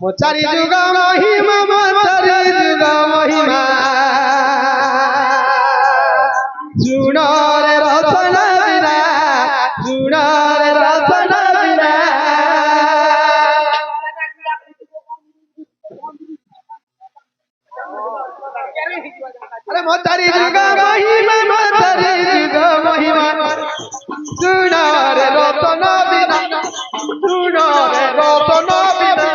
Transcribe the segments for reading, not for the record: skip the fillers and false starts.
मोचारी जुगा महिमा मोचारी जुगा महिमा जुनारे रचना बिना जुनारे रचना बिना अरे मोचारी जुगा महिमा मोचारी जुगा महिमा जुनारे रचना बिना जुनारे रचना बिना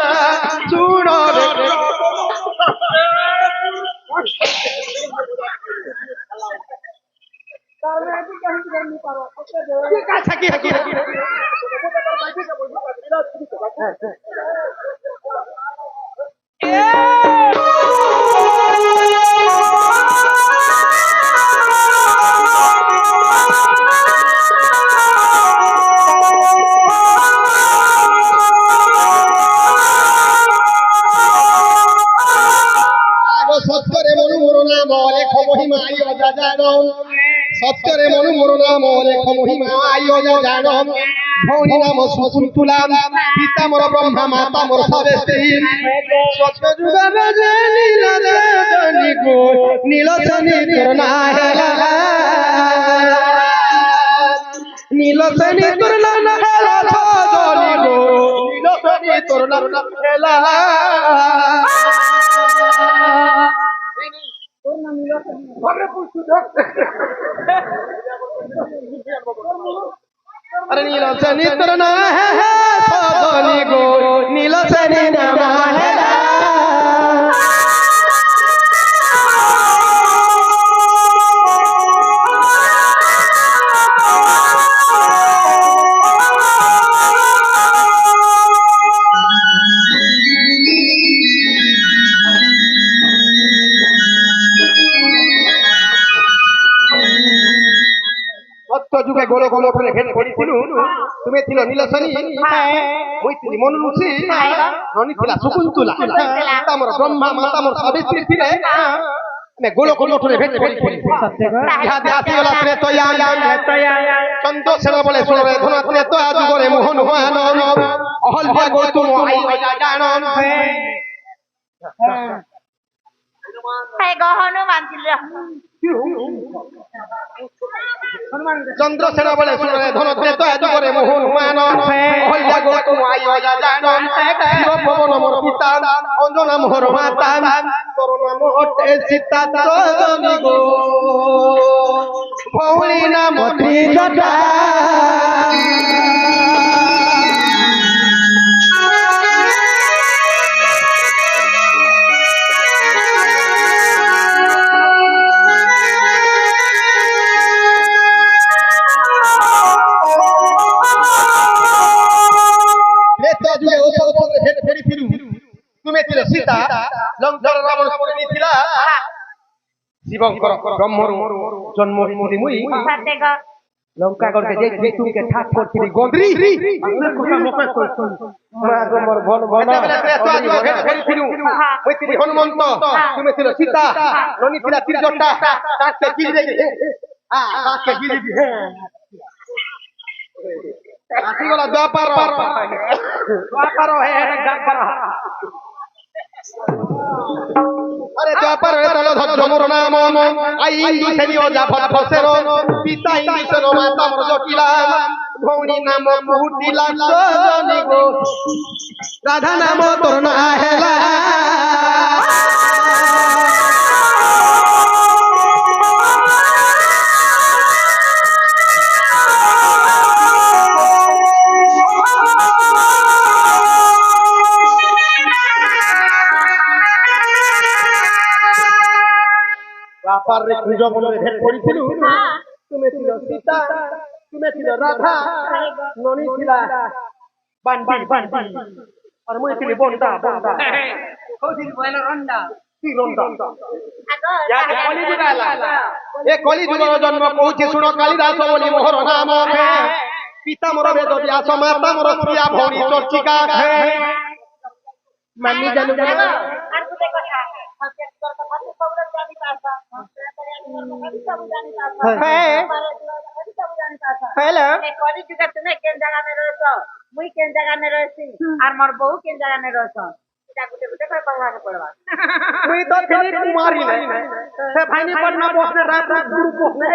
सत्य मनु मोर नाम लेख महिमा आयो जान भौणी नाम शकुन्तला पिता मोर ब्रह्मा माता मोर सवेस्त्री सत्य जुग नीलचनी तोर ना हेला नीलचनी तोर ना हेला सजनी गो नीलचनी तोर ना हेला अरे नीलचनी तोर ना है सजनी गो नीलचनी नाम है जुगे गोल गोल ओठरे भेट पड़िथिलु तुमे थिलो नीलचनी मुई थिली मनुलुसी ननी थिला शकुन्तला पिता मोर ब्रह्मा माता मोर सवेस्त्री थिले ने गोल गोल ओठरे भेट पड़िथिलु इहा देहाती गला त्रेतया चंद्रसेन बोले सुन रे धन त्रेत आजु करे मोहन होयान अहल्या गौतम आई जान हे गो हनुमान थिलो चंद्रसेन बोले सुन रे धन त्रेत आजु करे मोहन होयान अहल्या गौतम आई जान शिव पवन मोर पिता अंजना मोर माता तोर नाम अटे सीता सजनी गो भौणी नाम त्रिजटा सीता लंकार रावण पत्नी थिला शिवंकर ब्रह्मर जन्म हिमुरी मुई लंका करके जे बितु के ठाक करथिली गोंद्री कोसा मका करथुन मागो मोर भन भन तो आज भेट करिथिलु ओइ थिली हनुमंत तुमे थिला सीता ननी थिला त्रिजटा ताके गिरी दे ताके गिरी दे आसी गला द्वापर है द्वापर अरे द्वापर तल ध्वज मोर नाम आई इंदु सेनी ओजा फसेर पिता इंदु सेन माता मोर जटिला भौणी नाम कुटिला सजनी गो राधा नाम तोर ना हेला দ্বাপারে কুঞ্জ বনে ভেদ করেছিল তুমি ছিল সীতা তুমি ছিল রাধা ননি ছিলা বান্ডি আর মুই ছিলি বন্ডা কৌশল বয়লা রন্ডা কি রন্ডা আগো ইয়াতে কলিযুগ আলা এ কলিযুগর জন্ম কହୁଛି শুণ কালিদাস বলি মোহর নাম পিতা মোর বেদ ব্যাস মাতা মোর প্রিয়া ভৌণী চর্চিকা মানি জানু আগো আর গুটে কথা সত্যি কথা কথা সবুজ জানি পাছা সবুজ জানি পাছা হ্যাঁ সবুজ জানি পাছা হ্যালো এ কলি যুগে তুমি কেন জায়গা মে রহছো মুই কেন জায়গা মে রহছি আর মোর বউ কেন জায়গা মে রহছো এটা গুটে গুটে করে পড়াকে পড়বা তুই তো ছিলি কুমারী না সে ভাইনি পড়না বসনে রাত গুরু বসনে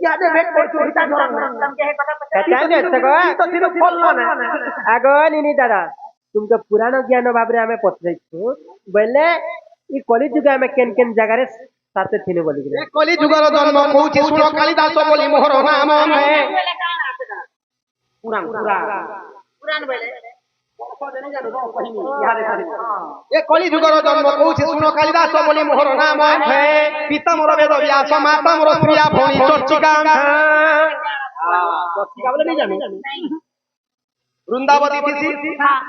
ইয়াদে ভেট করছো হিতা ধরন तुमके हे पता पता জানি আছে গো তুই তো ছিল ফলনা না আগ নিনি দাদা तुमको पुराण ज्ञान भाबरे हमें पचराइछु बोले ई कली जुग हमें केन केन जगह रे साथे थिने बोली এ কলিযুগর জন্ম কହୁଛି শুণ কালিদাস বলি মোহর নাম बोले कान आते ना পুরাণ पुरान बोले এ কলিযুগর জন্ম কହୁଛି শুণ কালিদাস বলি মোহর নাম পিতা মোর বেদ ব্যাস মাতা মোর প্রিয়া ভৌণী চর্চিকা চর্চিকা বলে নেই জানি বৃন্দাবতী দিছি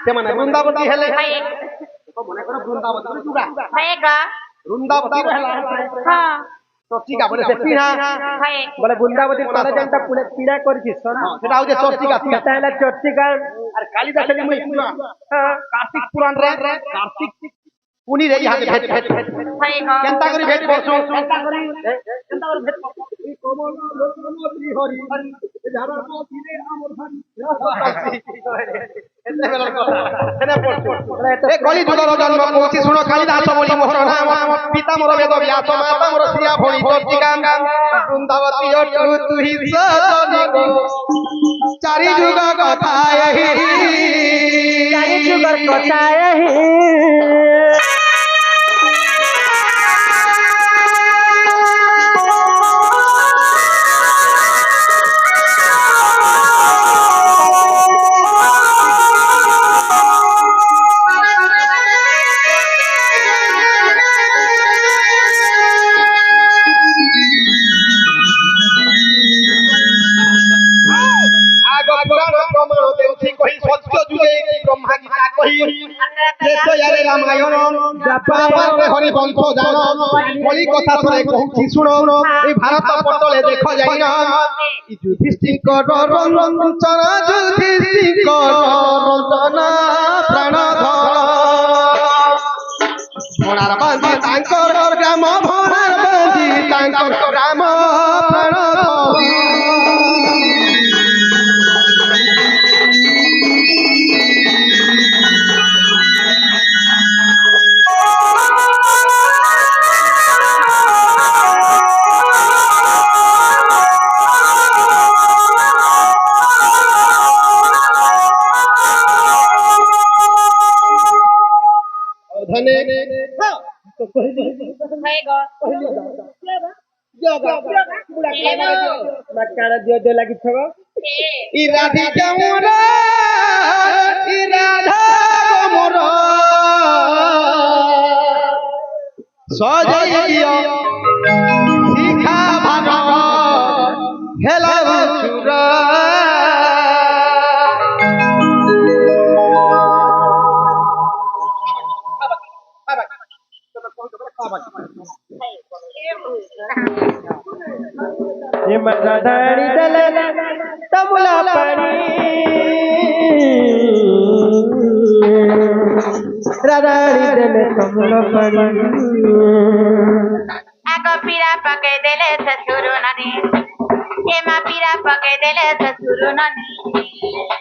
ସେମାନେ বৃন্দাবতী হেলে মনে করো বৃন্দাবতী বলে যুগা खाएगा বৃন্দাবতী হেলা हां চর্চিকা বলে সে পিড়া खाए बोले बुंदावती तोरा जनता पुणे पीड़ा करछि सन সেটা হচ্ছে চর্চিকা সেটা হলো চর্চিকা আর কালিদাস এর মই পুরাণ কার্তিক পুরাণ রে কার্তিক উনি রে ইহাতে ভেট खाएगा কেনতা করি ভেট করছো কেনতা করি ভেট করছো এই কমল লোচন শ্রী হরি যারা দিলে আমর হরি এতে বেলার কথা এনে পড়ছো এ কলিযুগর জন্ম কହୁଛି শুণ কালিদাস বলি মোহর নাম পিতা মোর বেদ ব্যাস মাতা মোর প্রিয়া ভৌণী চর্চিকা বৃন্দাবতী অটু তুহি সজনি গো চারি যুগ কথা এহি চারি যুগর কথা এহি আগ পুরাণ প্রমাণ দেউছি কহি সত্য যুগে কি ব্রহ্মা গীতা কহি শেষয়ারে রামায়ণ দ্বাপারে হরি বংশ জান কলি কথা শুনে কହୁছি শুণ এই ভারত পটলে দেখ যাই না এই যুধিষ্ঠির রঞ্জন যুধিষ্ঠির রঞ্জন প্রাণ ভোড়ার বাঁধি তাঙ্কর গ্রাম ভোড়ার বাঁধি তাঙ্কর গ্রাম প্রাণ धने खाएगा मक्काड़ा दियो दे लागि छगो ই রাধিকা মোরা ই রাধা মোরা সজাই দিও শিখা ভাগ হেলা চুরা ये मदाड़ी दले तमुला पानी राधाड़ी दले तमुला पानी आगो पीरा पके देले ससुर ननी एमा पीरा पके देले ससुर ननी